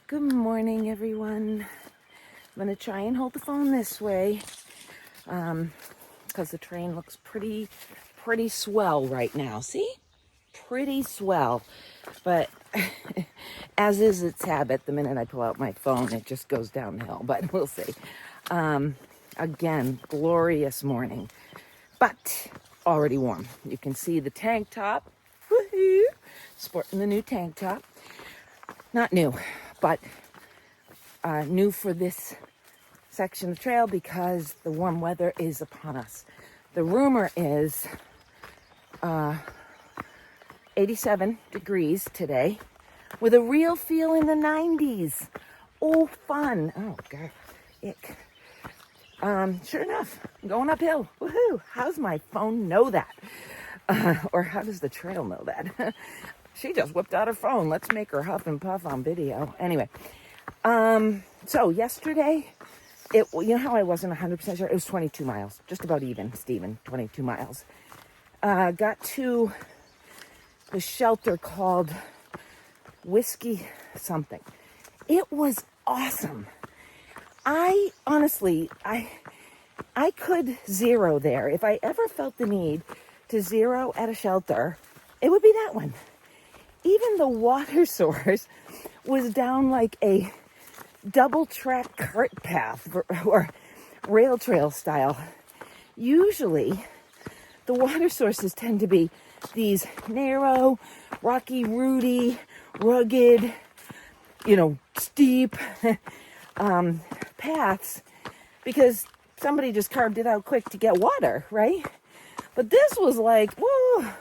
Good morning, everyone. I'm going to try and hold the phone this way because the train looks pretty swell right now. See? Pretty swell. But as is its habit, the minute I pull out my phone, it just goes downhill. But we'll see. Again, glorious morning. But already warm. You can see the tank top. Woohoo! Sporting the new tank top. Not new, but new for this section of trail because the warm weather is upon us. The rumor is 87 degrees today with a real feel in the 90s. Oh, fun. Oh, God. Ick. Sure enough, I'm going uphill. Woohoo! How's my phone know that? Or how does the trail know that? She just whipped out her phone. Let's make her huff and puff on video. Anyway, so yesterday, you know how I wasn't 100% sure? It was 22 miles, just about even, Steven, 22 miles. Got to the shelter called Whiskey something. It was awesome. I honestly could zero there. If I ever felt the need to zero at a shelter, it would be that one. Even the water source was down like a double track cart path or rail trail style. Usually the water sources tend to be these narrow, rocky, rooty, rugged, steep paths because somebody just carved it out quick to get water, right? But this was like, whoa,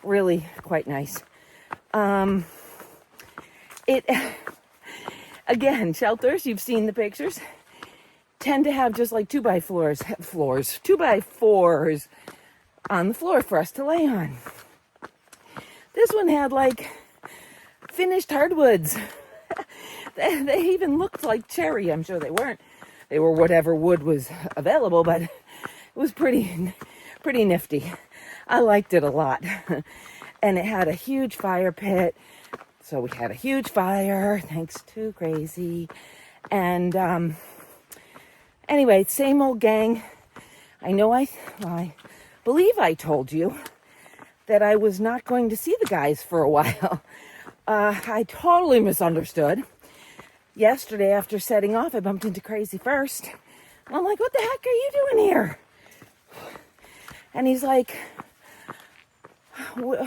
really quite nice. Again, shelters, you've seen the pictures, tend to have just like 2x4s on the floor for us to lay on. This one had like finished hardwoods. They even looked like cherry. I'm sure they weren't. They were whatever wood was available, but it was pretty nifty. I liked it a lot. And it had a huge fire pit. So we had a huge fire, thanks to Crazy. And anyway, same old gang. I know I believe I told you that I was not going to see the guys for a while. I totally misunderstood. Yesterday, after setting off, I bumped into Crazy first. I'm like, what the heck are you doing here? And he's like, we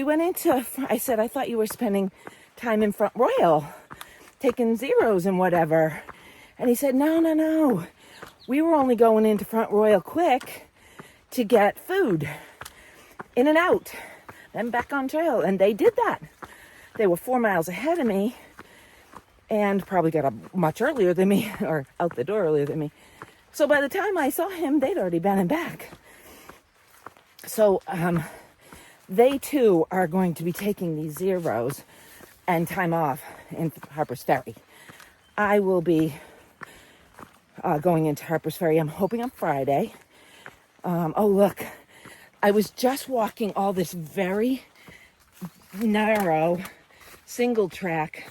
went into, I said, I thought you were spending time in Front Royal, taking zeros and whatever. And he said, no. We were only going into Front Royal quick to get food, in and out, then back on trail. And they did that. They were 4 miles ahead of me and probably got up much earlier than me, or out the door earlier than me. So by the time I saw him, they'd already been and back. So, they too are going to be taking these zeros and time off in Harper's Ferry. I will be going into Harper's Ferry. I'm hoping on Friday. Oh, look, I was just walking all this very narrow single track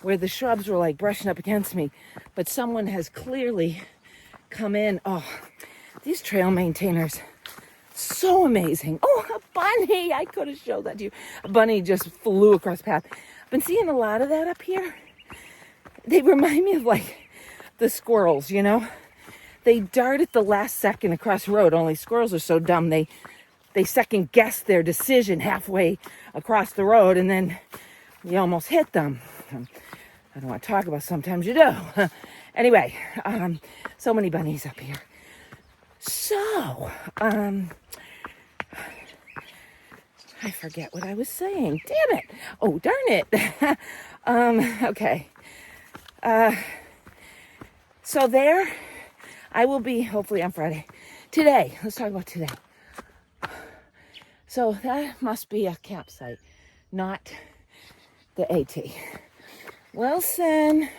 where the shrubs were like brushing up against me, but someone has clearly come in. Oh, these trail maintainers. So amazing. Oh, a bunny. I could have showed that to you. A bunny just flew across the path. I've been seeing a lot of that up here. They remind me of like the squirrels, They dart at the last second across the road. Only squirrels are so dumb. They second guess their decision halfway across the road and then you almost hit them. I don't want to talk about sometimes you do. Anyway, so many bunnies up here. So, I forget what I was saying. Damn it. Oh, darn it. Okay. So there, I will be hopefully on Friday. Today, let's talk about today. So that must be a campsite, not the AT. Wilson,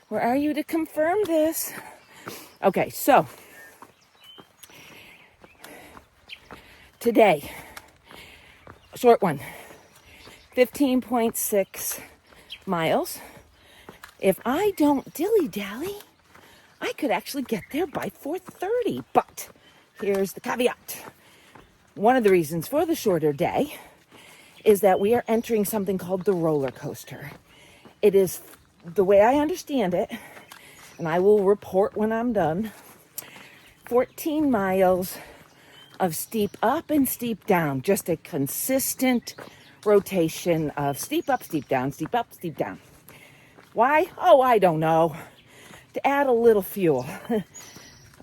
where are you to confirm this? Okay, so today, short one, 15.6 miles. If I don't dilly-dally, I could actually get there by 4:30. But here's the caveat. One of the reasons for the shorter day is that we are entering something called the roller coaster. It is, the way I understand it, and I will report when I'm done, 14 miles of steep up and steep down, just a consistent rotation of steep up, steep down, steep up, steep down. Why? Oh, I don't know. To add a little fuel.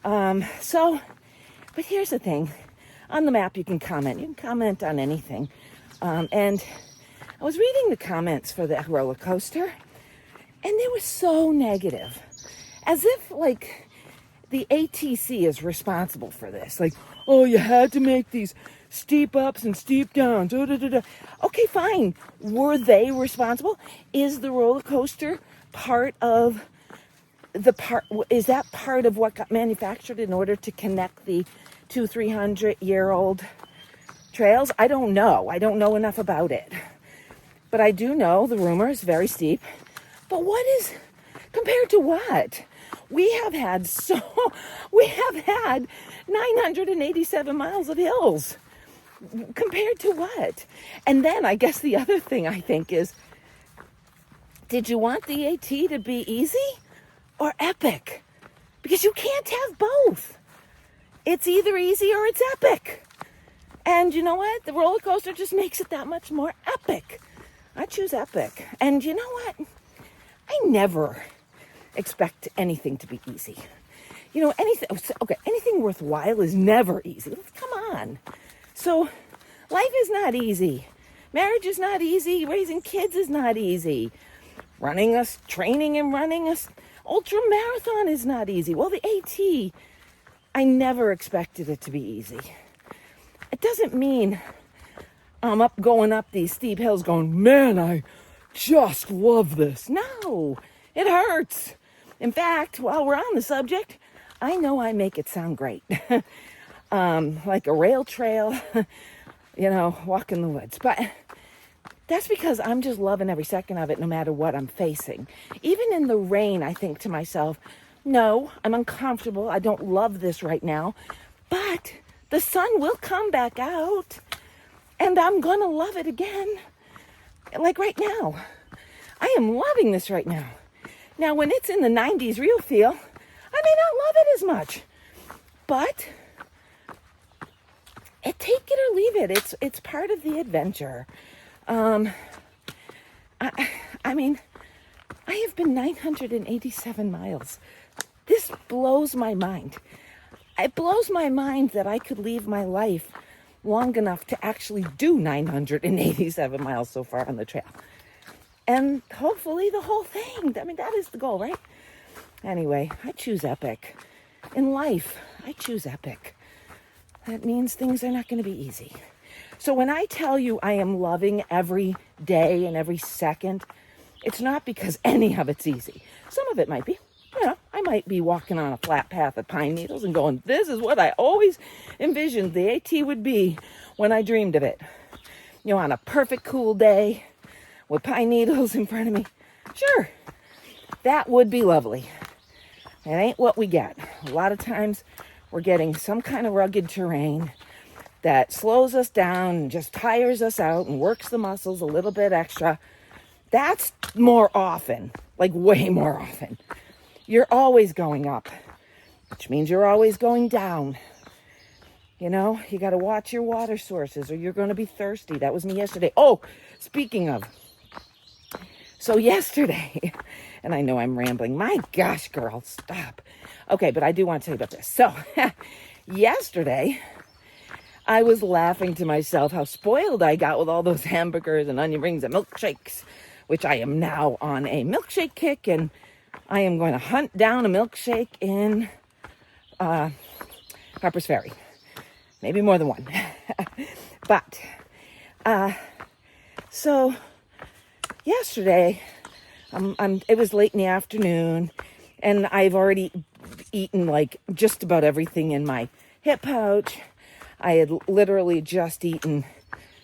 But here's the thing. On the map, you can comment. You can comment on anything. And I was reading the comments for the roller coaster, and they were so negative. As if, like, the ATC is responsible for this. Like, oh, you had to make these steep ups and steep downs. Okay, fine. Were they responsible? Is the roller coaster is that part of what got manufactured in order to connect the 200-300-year-old trails? I don't know. I don't know enough about it. But I do know the rumor is very steep. But compared to what? We have had 987 miles of hills. Compared to what? And then I guess the other thing I think is, did you want the AT to be easy or epic? Because you can't have both. It's either easy or it's epic. And you know what? The roller coaster just makes it that much more epic. I choose epic. And you know what? I never expect anything to be easy. You know, anything worthwhile is never easy. Come on. So life is not easy. Marriage is not easy. Raising kids is not easy. Training and running a ultra marathon is not easy. Well, the AT, I never expected it to be easy. It doesn't mean I'm going up these steep hills going, man, I just love this. No, it hurts. In fact, while we're on the subject, I know I make it sound great. Like a rail trail, walk in the woods. But that's because I'm just loving every second of it, no matter what I'm facing. Even in the rain, I think to myself, no, I'm uncomfortable. I don't love this right now. But the sun will come back out, and I'm going to love it again. Like right now. I am loving this right now. Now, when it's in the 90s real feel, I may not love it as much. But take it or leave it. It's part of the adventure. I mean, I have been 987 miles. This blows my mind. It blows my mind that I could leave my life long enough to actually do 987 miles so far on the trail. And hopefully the whole thing. I mean, that is the goal, right? Anyway, I choose epic. In life, I choose epic. That means things are not going to be easy. So when I tell you I am loving every day and every second, it's not because any of it's easy. Some of it might be. I might be walking on a flat path of pine needles and going, this is what I always envisioned the AT would be when I dreamed of it. On a perfect cool day with pine needles in front of me. Sure, that would be lovely. It ain't what we get. A lot of times we're getting some kind of rugged terrain that slows us down and just tires us out and works the muscles a little bit extra. That's more often, like way more often. You're always going up, which means you're always going down. You got to watch your water sources or you're going to be thirsty. That was me yesterday. Oh, speaking of. So yesterday, and I know I'm rambling. My gosh, girl, stop. Okay, but I do want to tell you about this. So yesterday, I was laughing to myself how spoiled I got with all those hamburgers and onion rings and milkshakes, which I am now on a milkshake kick, and I am going to hunt down a milkshake in Harper's Ferry. Maybe more than one. But, so yesterday, it was late in the afternoon, and I've already eaten like just about everything in my hip pouch. I had literally just eaten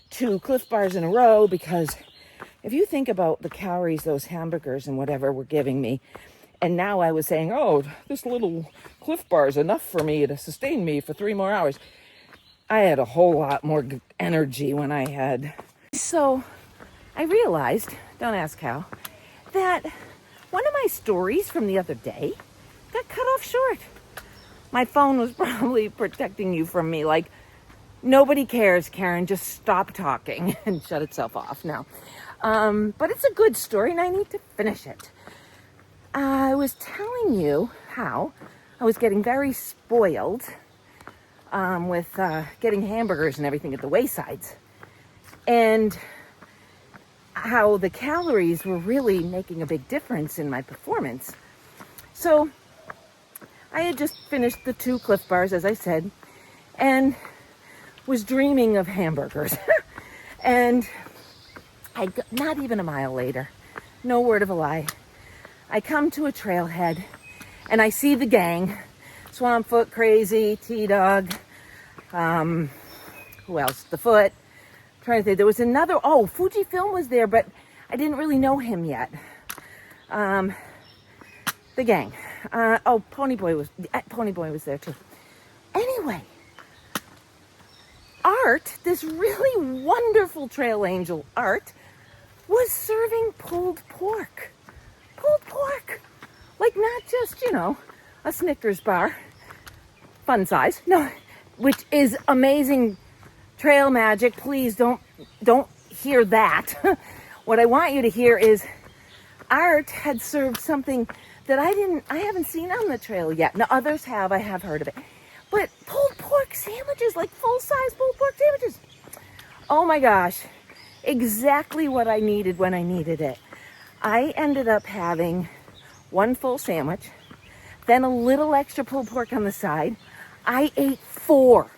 2 Cliff Bars in a row because if you think about the calories those hamburgers and whatever were giving me, and now I was saying, oh, this little Cliff Bar is enough for me to sustain me for 3 more hours. I had a whole lot more energy when I had. So I realized, don't ask how, that one of my stories from the other day got cut off short. My phone was probably protecting you from me. Like, nobody cares, Karen. Just stop talking and shut itself off now. But it's a good story and I need to finish it. I was telling you how I was getting very spoiled with getting hamburgers and everything at the waysides. And how the calories were really making a big difference in my performance. So I had just finished the 2 Cliff Bars, as I said, and was dreaming of hamburgers. And not even a mile later, no word of a lie, I come to a trailhead and I see the gang, Swampfoot, Crazy, T-Dog, who else? The Foot. I'm trying to think. There was another, Fujifilm was there, but I didn't really know him yet. The gang. Ponyboy was there too. Anyway, Art, this really wonderful trail angel Art, was serving pulled pork. Pulled pork. Like not just, a Snickers bar. Fun size. No, which is amazing trail magic. Please don't hear that. What I want you to hear is Art had served something that I haven't seen on the trail yet. Now others have, I have heard of it. But pulled pork sandwiches, like full-size pulled pork sandwiches. Oh my gosh. Exactly what I needed when I needed it. I ended up having 1 full sandwich, then a little extra pulled pork on the side. I ate 4.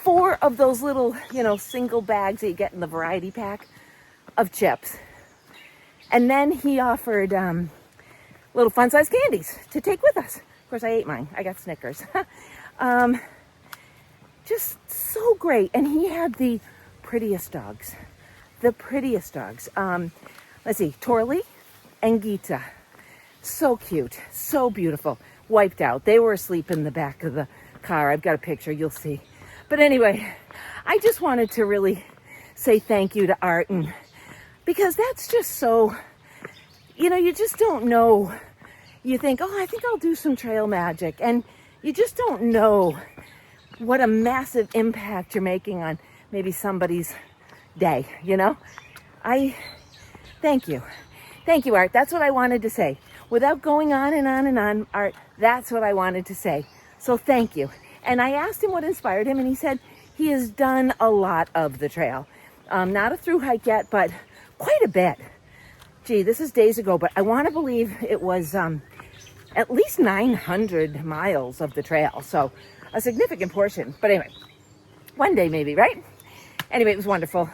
4 of those little, single bags that you get in the variety pack of chips. And then he offered little fun-sized candies to take with us. Of course, I ate mine. I got Snickers. Just so great. And he had the prettiest dogs. The prettiest dogs. Let's see, Torley and Gita. So cute, so beautiful. Wiped out. They were asleep in the back of the car. I've got a picture, you'll see. But anyway, I just wanted to really say thank you to Art, and because that's just so, you just don't know. You think, I think I'll do some trail magic, and you just don't know what a massive impact you're making on maybe somebody's day, I thank you. Thank you, Art. That's what I wanted to say. Without going on and on and on, Art, that's what I wanted to say. So thank you. And I asked him what inspired him, and he said he has done a lot of the trail. Not a through hike yet, but quite a bit. Gee, this is days ago, but I want to believe it was at least 900 miles of the trail. So a significant portion. But anyway, one day maybe, right? Anyway, it was wonderful.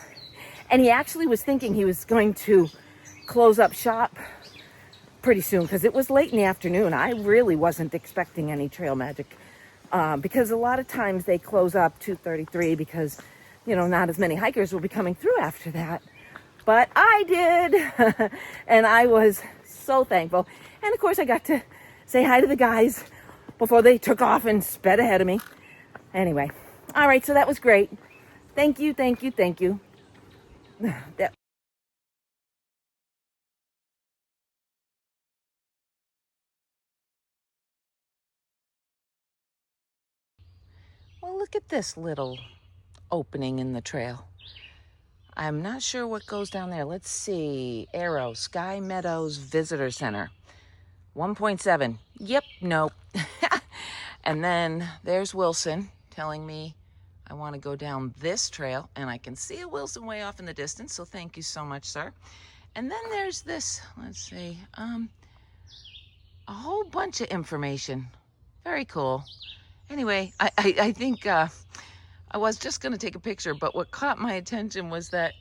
And he actually was thinking he was going to close up shop pretty soon because it was late in the afternoon. I really wasn't expecting any trail magic because a lot of times they close up 2:33 because, not as many hikers will be coming through after that. But I did, and I was so thankful. And of course, I got to say hi to the guys before they took off and sped ahead of me. Anyway, all right, so that was great. Thank you, thank you, thank you. Well, look at this little opening in the trail. I'm not sure what goes down there. Let's see. Arrow, Sky Meadows Visitor Center. 1.7. Yep, nope. And then there's Wilson telling me I want to go down this trail, and I can see a Wilson way off in the distance, so thank you so much, sir. And then there's this, let's see, a whole bunch of information. Very cool. Anyway, I think I was just going to take a picture, but what caught my attention was that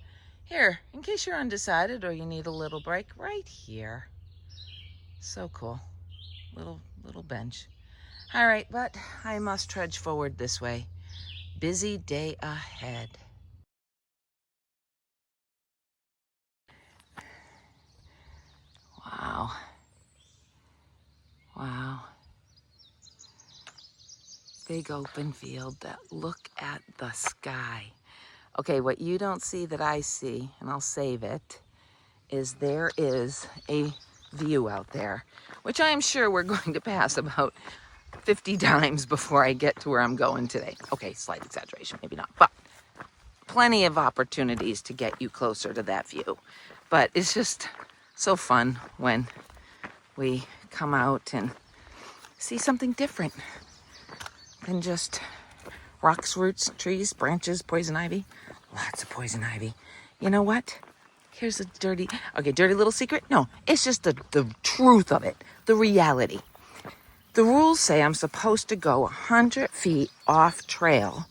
here, in case you're undecided or you need a little break, right here. So cool. Little bench. All right, but I must trudge forward this way. Busy day ahead. Wow. Wow. Big open field. Look at the sky. Okay, what you don't see that I see, and I'll save it, is there is a view out there, which I am sure we're going to pass about 50 times before I get to where I'm going today. Okay, slight exaggeration, maybe not, but plenty of opportunities to get you closer to that view. But it's just so fun when we come out and see something different than just rocks, roots, trees, branches, poison ivy. Lots of poison ivy. You know what? Here's a dirty little secret. No, it's just the truth of it, the reality. The rules say I'm supposed to go 100 feet off trail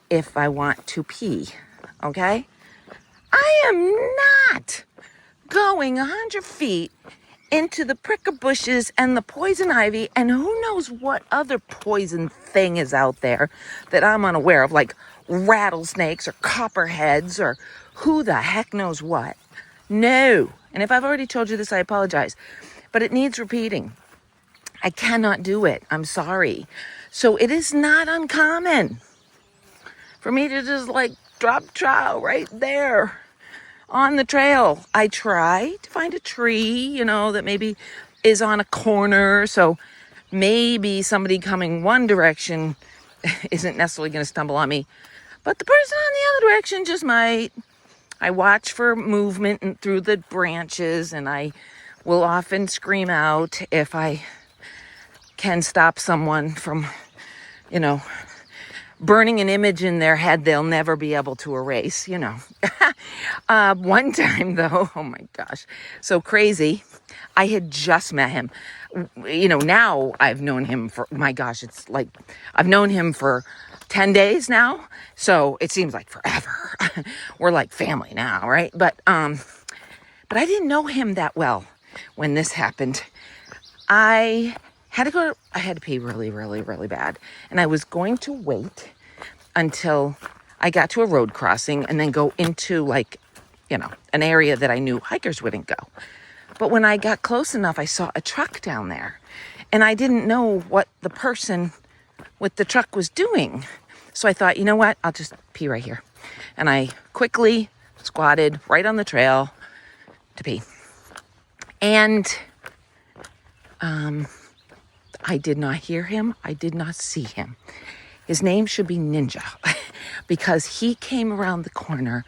if I want to pee, okay? I am not going 100 feet into the pricker bushes and the poison ivy and who knows what other poison thing is out there that I'm unaware of, like rattlesnakes or copperheads or who the heck knows what. No. And if I've already told you this, I apologize. But it needs repeating. I cannot do it. I'm sorry. So it is not uncommon for me to just like drop trow right there on the trail. I try to find a tree, that maybe is on a corner. So maybe somebody coming one direction isn't necessarily going to stumble on me. But the person on the other direction just might. I watch for movement and through the branches, and I will often scream out if I can stop someone from, burning an image in their head they'll never be able to erase, One time, though, oh my gosh, so crazy. I had just met him. Now I've known him for, my gosh, it's like I've known him for 10 days now. So it seems like forever. We're like family now, right? But I didn't know him that well when this happened. I had to pee really, really, really bad. And I was going to wait until I got to a road crossing and then go into an area that I knew hikers wouldn't go. But when I got close enough, I saw a truck down there and I didn't know what the person with the truck was doing. So I thought, you know what? I'll just pee right here. And I quickly squatted right on the trail to pee. And I did not hear him. I did not see him. His name should be Ninja because he came around the corner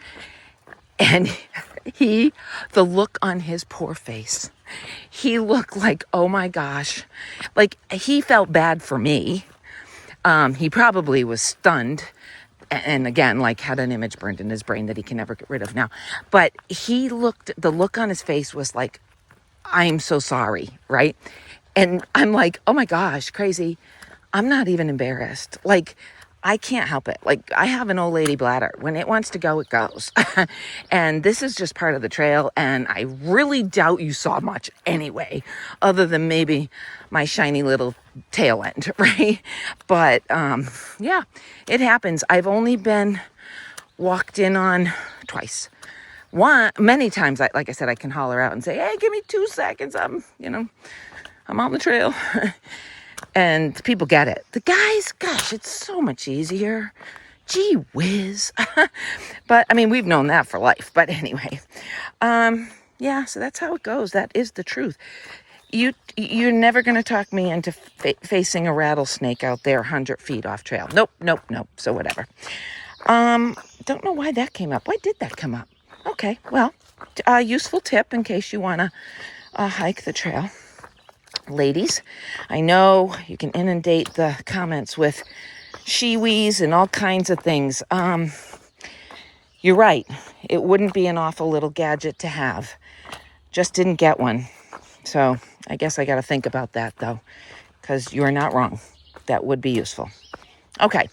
and the look on his poor face, he looked like, oh my gosh, like he felt bad for me. He probably was stunned and again, like had an image burned in his brain that he can never get rid of now. But the look on his face was like, I'm so sorry, right? And I'm like, oh my gosh, crazy. I'm not even embarrassed. Like, I can't help it. Like, I have an old lady bladder. When it wants to go, it goes. And this is just part of the trail. And I really doubt you saw much anyway, other than maybe my shiny little tail end, right? But, yeah, it happens. I've only been walked in on twice. Many times, like I said, I can holler out and say, hey, give me 2 seconds. I'm on the trail. And people get it. The guys, gosh, it's so much easier. Gee whiz. But, I mean, we've known that for life. But anyway, yeah, so that's how it goes. That is the truth. You're never going to talk me into facing a rattlesnake out there 100 feet off trail. Nope. So whatever. Don't know why that came up. Why did that come up? Okay, well, useful tip in case you want to hike the trail. Ladies, I know you can inundate the comments with she-wees and all kinds of things. You're right. It wouldn't be an awful little gadget to have. Just didn't get one. So I guess I got to think about that, though, because you're not wrong. That would be useful. Okay.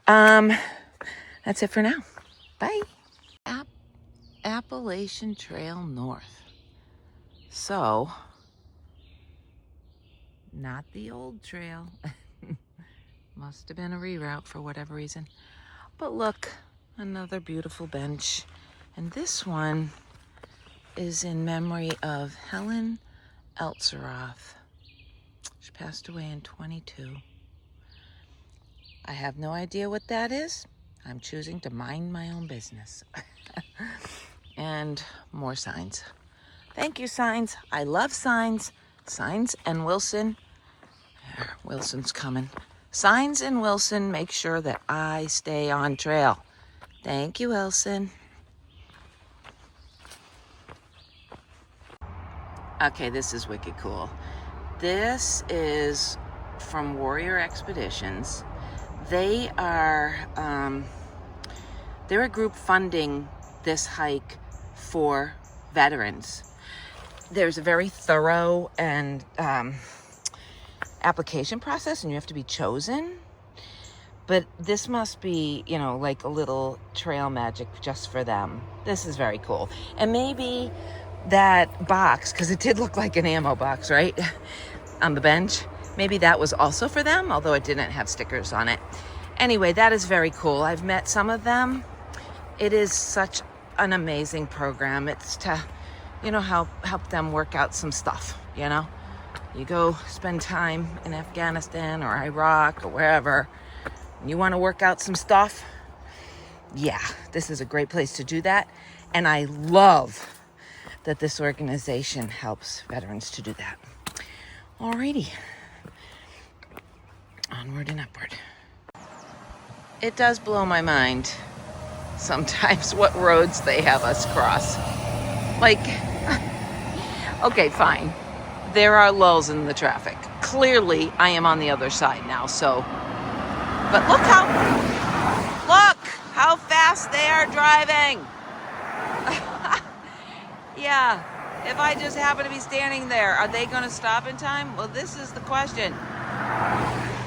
That's it for now. Bye. Appalachian Trail North. So, not the old trail. Must have been a reroute for whatever reason. But look, another beautiful bench. And this one is in memory of Helen Eltzeroth. She passed away in 22. I have no idea what that is. I'm choosing to mind my own business. And more signs. Thank you, signs. I love signs. Signs and Wilson. Wilson's coming. Signs and Wilson make sure that I stay on trail. Thank you, Wilson. Okay, this is wicked cool. This is from Warrior Expeditions. They are, they're a group funding this hike for veterans. There's a very thorough and application process, and you have to be chosen. But this must be, like a little trail magic just for them. This is very cool. And maybe that box, because it did look like an ammo box, right? On the bench. Maybe that was also for them, although it didn't have stickers on it. Anyway, that is very cool. I've met some of them. It is such an amazing program. It's to, help them work out some stuff, You go spend time in Afghanistan or Iraq or wherever, and you want to work out some stuff. Yeah, this is a great place to do that. And I love that this organization helps veterans to do that. Alrighty. Onward and upward. It does blow my mind sometimes what roads they have us cross. Like, okay, fine. There are lulls in the traffic. Clearly, I am on the other side now, so. But look how fast they are driving. Yeah, if I just happen to be standing there, are they going to stop in time? Well, this is the question.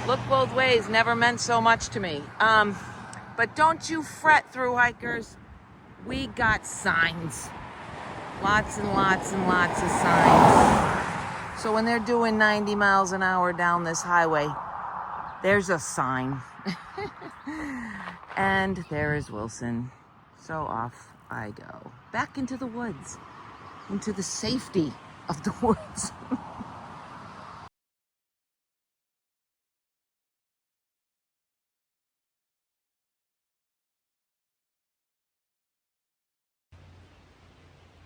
Look both ways never meant so much to me. But don't you fret, through hikers. We got signs. Lots and lots and lots of signs. So when they're doing 90 miles an hour down this highway, there's a sign. And there is Wilson. So off I go. Back into the woods. Into the safety of the woods.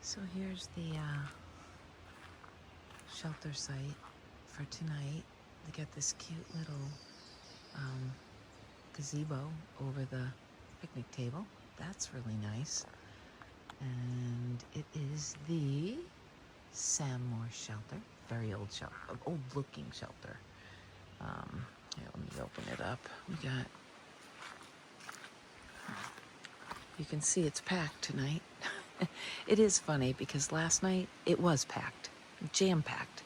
So here's the shelter site for tonight. They got this cute little gazebo over the picnic table. That's really nice. And it is the Sammore shelter. Very old shelter, old looking shelter. Here, let me open it up. We got, you can see it's packed tonight. It is funny because last night it was packed, jam-packed.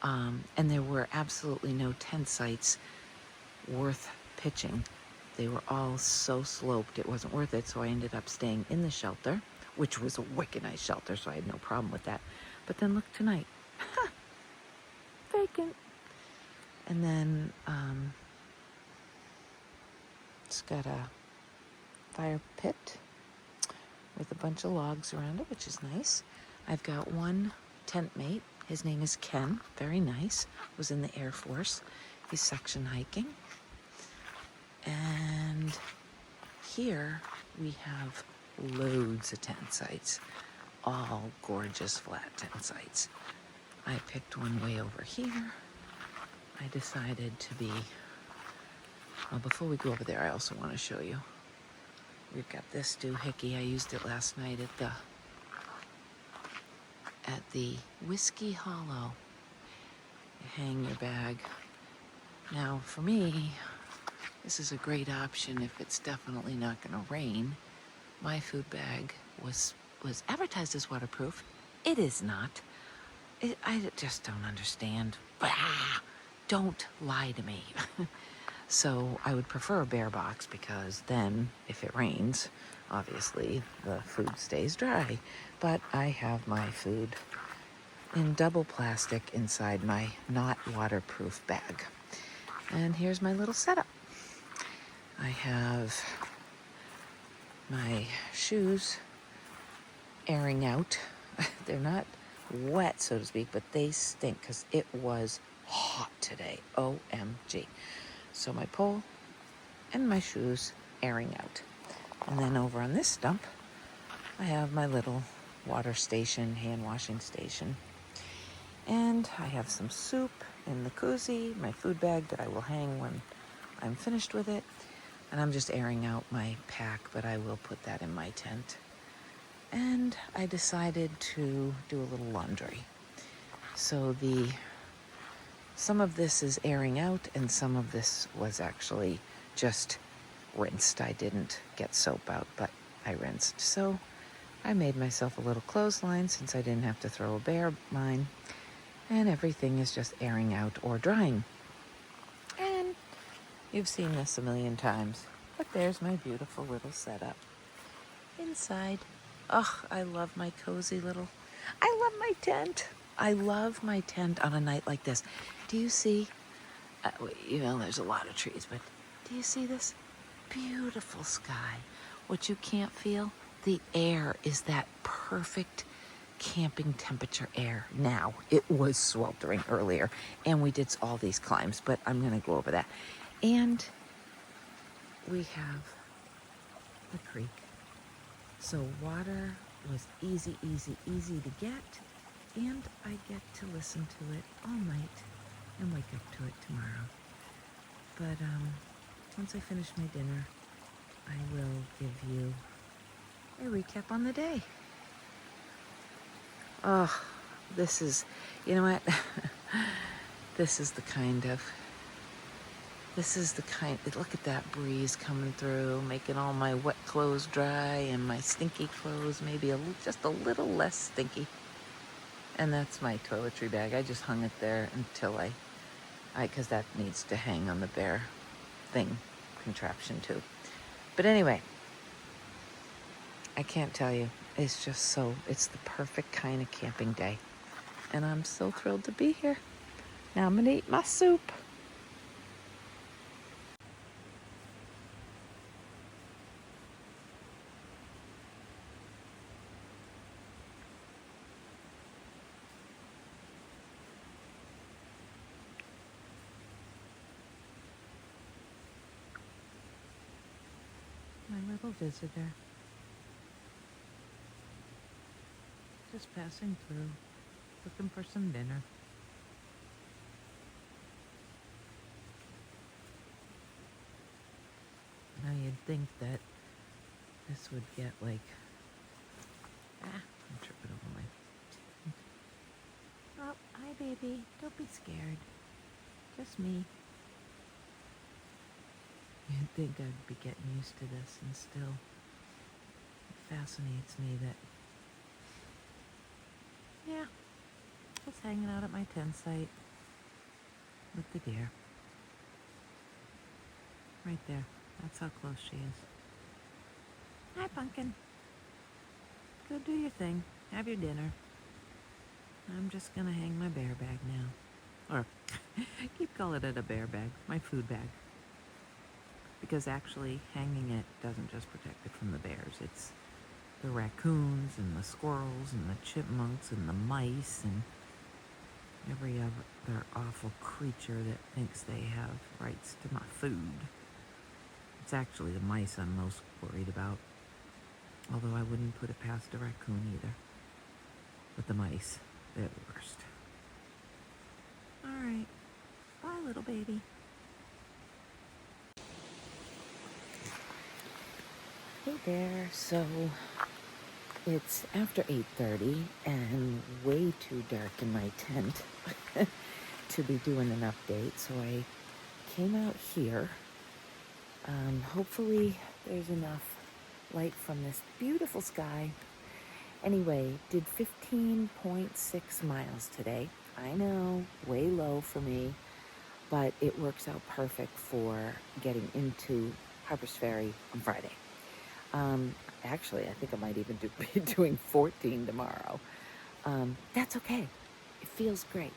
And there were absolutely no tent sites worth pitching. They were all so sloped it wasn't worth it, so I ended up staying in the shelter, which was a wicked nice shelter, so I had no problem with that. But then look tonight. Vacant. And then it's got a fire pit with a bunch of logs around it, which is nice. I've got one tent mate. His name is Ken. Very nice. Was in the Air Force. He's section hiking. And here we have loads of tent sites. All gorgeous flat tent sites. I picked one way over here. I decided to be... Well, before we go over there, I also want to show you. We've got this doohickey. I used it last night at the Whiskey Hollow. You hang your bag. Now, for me, this is a great option if it's definitely not going to rain. My food bag was advertised as waterproof. It is not. I just don't understand. Don't lie to me. So I would prefer a bear box because then if it rains, obviously the food stays dry. But I have my food in double plastic inside my not waterproof bag. And here's my little setup. I have my shoes airing out. They're not wet, so to speak, but they stink because it was hot today. OMG. So my pole and my shoes airing out. And then over on this stump, I have my little water station, hand washing station. And I have some soup in the koozie, my food bag that I will hang when I'm finished with it. And I'm just airing out my pack, but I will put that in my tent. And I decided to do a little laundry. So some of this is airing out and some of this was actually just rinsed. I didn't get soap out, but I rinsed. So I made myself a little clothesline since I didn't have to throw a bare line. And everything is just airing out or drying. And you've seen this a million times, but there's my beautiful little setup inside. Oh, I love my cozy little, I love my tent. I love my tent on a night like this. Do you see, there's a lot of trees, but do you see this beautiful sky? What you can't feel, the air is that perfect camping temperature air. Now, it was sweltering earlier, and we did all these climbs, but I'm going to go over that. And we have the creek. So water was easy to get, and I get to listen to it all night and wake up to it tomorrow. But once I finish my dinner, I will give you a recap on the day. Oh, this is, you know what? This is the kind, look at that breeze coming through, making all my wet clothes dry and my stinky clothes maybe just a little less stinky. And that's my toiletry bag. I just hung it there until because that needs to hang on the bear thing contraption too. But anyway, I can't tell you. It's the perfect kind of camping day. And I'm so thrilled to be here. Now I'm going to eat my soup. My little visitor. Just passing through, looking for some dinner. Now you'd think that this would get I'm tripping over my... Oh, hi baby, don't be scared. Just me. You'd think I'd be getting used to this, and still it fascinates me that, just hanging out at my tent site with the deer. Right there. That's how close she is. Hi, Pumpkin. Go do your thing. Have your dinner. I'm just gonna hang my bear bag now. Or, keep calling it a bear bag, my food bag. Because actually, hanging it doesn't just protect it from the bears. It's the raccoons and the squirrels and the chipmunks and the mice and every other awful creature that thinks they have rights to my food. It's actually the mice I'm most worried about. Although I wouldn't put it past a raccoon either. But the mice, they're the worst. All right. Bye, little baby. Hey there. So it's after 8:30 and way too dark in my tent to be doing an update. So I came out here. Hopefully there's enough light from this beautiful sky. Anyway, did 15.6 miles today. I know, way low for me, but it works out perfect for getting into Harper's Ferry on Friday. Actually, I think I might even be doing 14 tomorrow. That's okay. It feels great.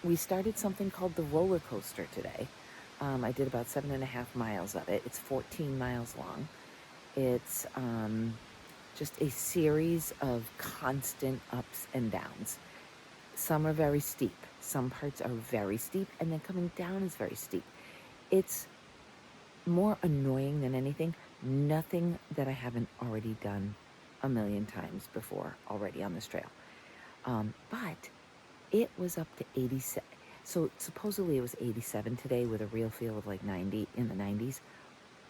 We started something called the roller coaster today. I did about 7.5 miles of it. It's 14 miles long. It's just a series of constant ups and downs. Some are very steep. Some parts are very steep, and then coming down is very steep. It's more annoying than anything. Nothing that I haven't already done a million times before already on this trail. But it was up to 87. So supposedly it was 87 today with a real feel of like 90 in the 90s.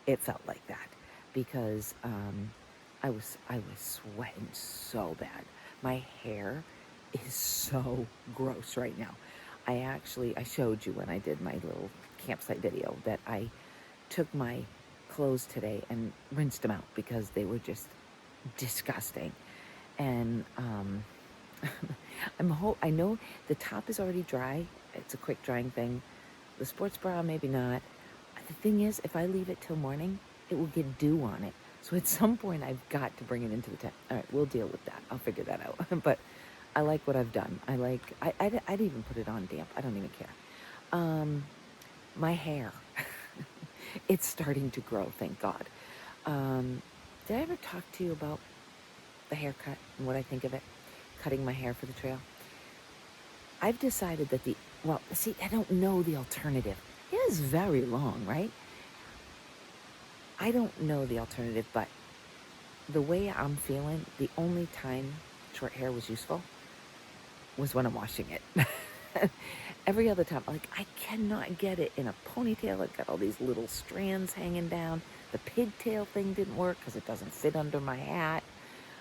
It felt like that because I was sweating so bad. My hair is so gross right now. I showed you when I did my little campsite video that I took my clothes today and rinsed them out because they were just disgusting. And I know the top is already dry. It's a quick drying thing. The sports bra, maybe not. The thing is, if I leave it till morning, it will get dew on it. So at some point, I've got to bring it into the tent. All right, we'll deal with that. I'll figure that out. But I like what I've done. I'd even put it on damp. I don't even care. My hair, it's starting to grow, thank God. Did I ever talk to you about the haircut and what I think of it? Cutting my hair for the trail. I've decided that I don't know the alternative. It is very long, right? I don't know the alternative, but the way I'm feeling, the only time short hair was useful was when I'm washing it. Every other time, I cannot get it in a ponytail. I've got all these little strands hanging down. The pigtail thing didn't work because it doesn't fit under my hat.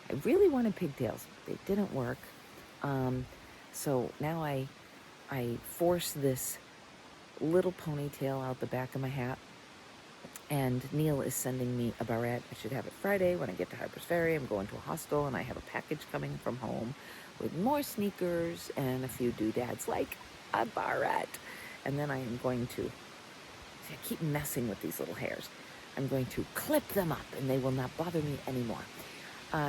I really wanted pigtails. They didn't work. So now I force this little ponytail out the back of my hat. And Neil is sending me a barrette. I should have it Friday when I get to Harper's Ferry. I'm going to a hostel and I have a package coming from home with more sneakers and a few doodads like a barrette. And then I am going to, I keep messing with these little hairs. I'm going to clip them up and they will not bother me anymore.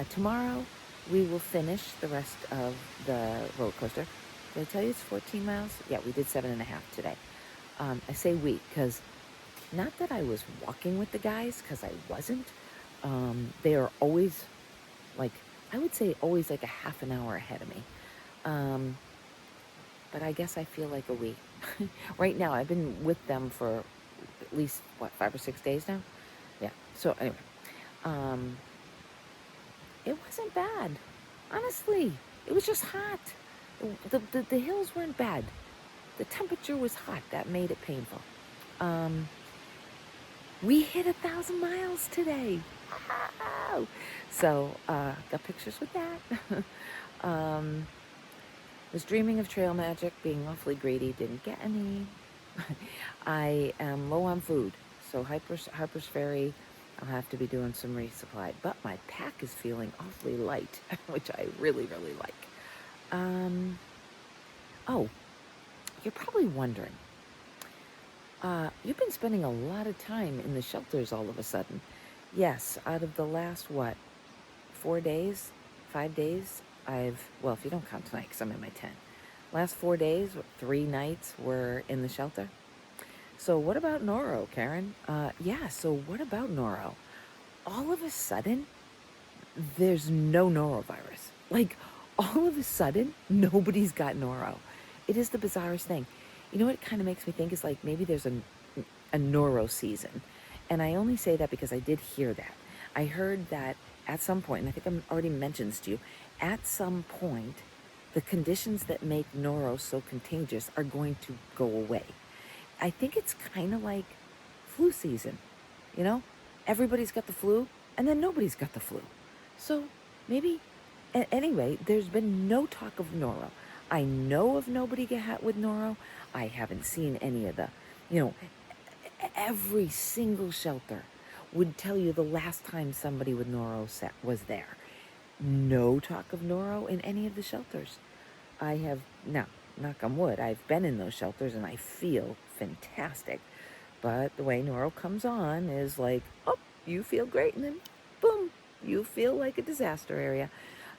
Tomorrow we will finish the rest of the roller coaster. Did I tell you it's 14 miles? Yeah, we did 7.5 today. I say we because not that I was walking with the guys, because I wasn't. They are always I would say always like a half an hour ahead of me. But I guess I feel like a we. Right now, I've been with them for at least, 5 or 6 days now? Yeah, so anyway. It wasn't bad. Honestly, it was just hot. The hills weren't bad. The temperature was hot. That made it painful. We hit 1,000 miles today. Wow. So, got pictures with that. Was dreaming of trail magic, being awfully greedy, didn't get any. I am low on food. So Harper's Ferry, I'll have to be doing some resupply. But my pack is feeling awfully light, which I really, really like. Oh, you're probably wondering. You've been spending a lot of time in the shelters all of a sudden. Yes, out of the last, 4 days, 5 days, if you don't count tonight because I'm in my tent. Last 4 days, 3 nights were in the shelter. So what about noro, Karen? So what about noro? All of a sudden, there's no norovirus. All of a sudden, nobody's got noro. It is the bizarrest thing. You know what it kind of makes me think is maybe there's a noro season. And I only say that because I did hear that. I heard that at some point, and I think I already mentioned this to you, at some point, the conditions that make noro so contagious are going to go away. I think it's kind of like flu season, Everybody's got the flu, and then nobody's got the flu. So maybe, anyway, there's been no talk of noro. I know of nobody get hit with noro. I haven't seen any of the, every single shelter would tell you the last time somebody with noro was there. No talk of noro in any of the shelters. I have, now, knock on wood, I've been in those shelters and I feel fantastic. But the way noro comes on is you feel great, and then boom, you feel like a disaster area.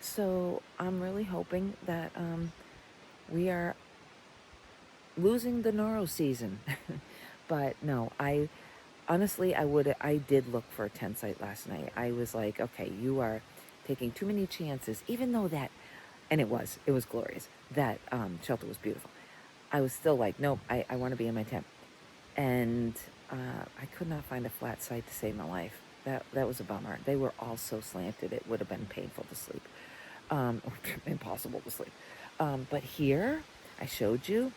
So I'm really hoping that we are losing the noro season. But no, I did look for a tent site last night. I was like, okay, you are taking too many chances, even though that And it was glorious. That shelter was beautiful. I was still like, nope, I want to be in my tent. And I could not find a flat site to save my life. That was a bummer. They were all so slanted, it would have been painful to sleep, or impossible to sleep. But here, I showed you,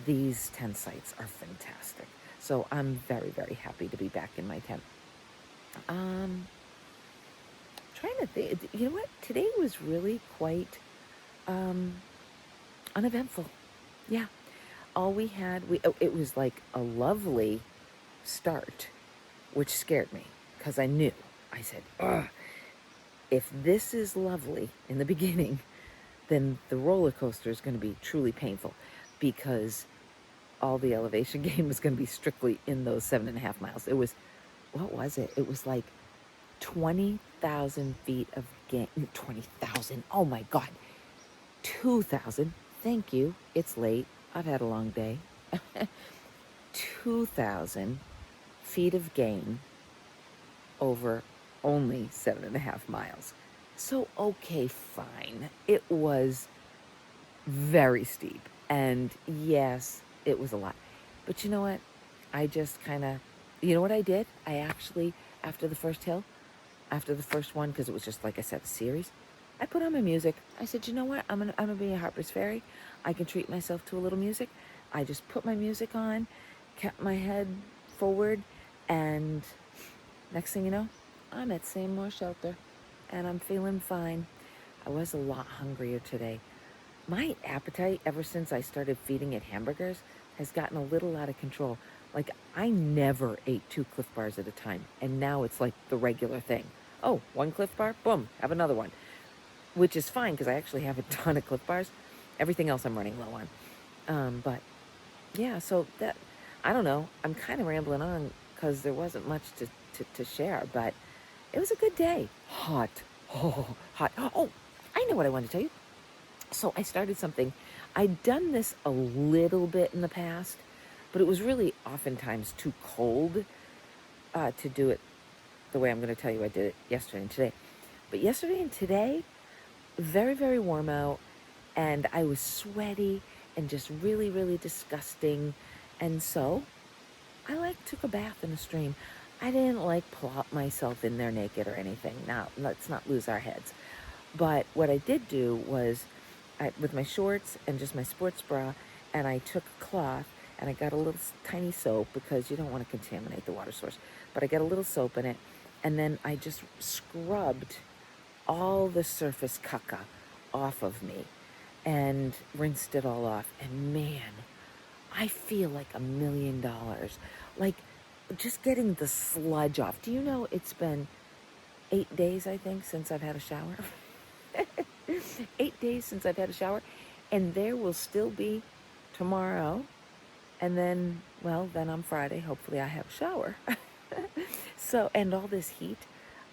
these tent sites are fantastic. So I'm very, very happy to be back in my tent. Trying to think, you know what? Today was really quite uneventful. Yeah. All we had, it was like a lovely start, which scared me because I said, ugh, if this is lovely in the beginning, then the roller coaster is going to be truly painful because all the elevation gain was going to be strictly in those 7.5 miles. It was, what was it? It was like 20,000 feet of gain. 20,000. Oh my God. 2,000. Thank you. It's late. I've had a long day. 2,000 feet of gain over only 7.5 miles. So, okay, fine. It was very steep. And yes, it was a lot. But you know what? I just kind of, you know what I did? I actually, after the first hill, after the first one, because it was just, like I said, a series, I put on my music. I said, you know what? I'm gonna be a Harper's Ferry. I can treat myself to a little music. I just put my music on, kept my head forward, and next thing you know, I'm at Seymour Shelter, and I'm feeling fine. I was a lot hungrier today. My appetite, ever since I started feeding it hamburgers, has gotten a little out of control. Like, I never ate 2 Cliff Bars at a time, and now it's like the regular thing. Oh, 1 Cliff Bar? Boom, have another one. Which is fine, because I actually have a ton of Cliff Bars. Everything else I'm running low on. But, yeah, so that, I don't know. I'm kind of rambling on, because there wasn't much to share, but it was a good day. Hot. Oh, hot. Oh, I know what I wanted to tell you. So I started something. I'd done this a little bit in the past, but it was really oftentimes too cold to do it the way I'm going to tell you I did it yesterday and today. But yesterday and today, very, very warm out, and I was sweaty and just really, really disgusting. And so I took a bath in a stream. I didn't plop myself in there naked or anything. Now, let's not lose our heads. But what I did do was, with my shorts and just my sports bra, and I took a cloth and I got a little tiny soap, because you don't want to contaminate the water source. But I got a little soap in it, and then I just scrubbed all the surface caca off of me and rinsed it all off. And man, I feel like $1,000,000. Like, just getting the sludge off. Do you know it's been 8 days, I think, since I've had a shower? 8 days since I've had a shower, and there will still be tomorrow, and then, well, then on Friday, hopefully I have a shower. So, and all this heat,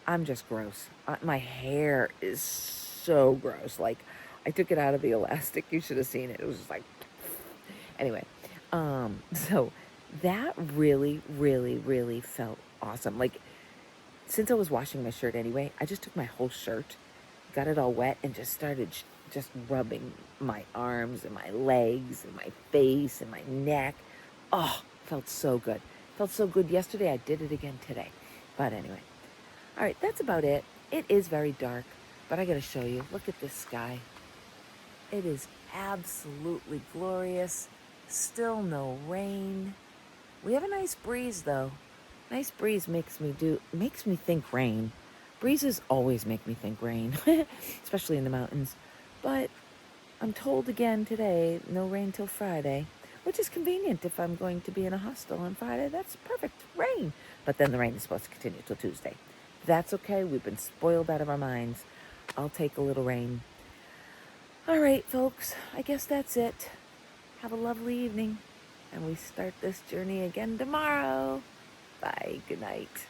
I'm just gross. My hair is so gross. Like, I took it out of the elastic. You should have seen it. It was just like, anyway. So that really, really, really felt awesome. Like, since I was washing my shirt anyway, I just took my whole shirt, got it all wet, and just started just rubbing my arms and my legs and my face and my neck. Oh, felt so good. Felt so good yesterday. I did it again today. But anyway. All right, that's about it. It is very dark, but I got to show you. Look at this sky. It is absolutely glorious. Still no rain. We have a nice breeze, though. Nice breeze makes me think rain. Breezes always make me think rain, especially in the mountains. But I'm told again today, no rain till Friday, which is convenient if I'm going to be in a hostel on Friday. That's perfect, rain. But then the rain is supposed to continue till Tuesday. That's okay. We've been spoiled out of our minds. I'll take a little rain. All right, folks, I guess that's it. Have a lovely evening, and we start this journey again tomorrow. Bye. Good night.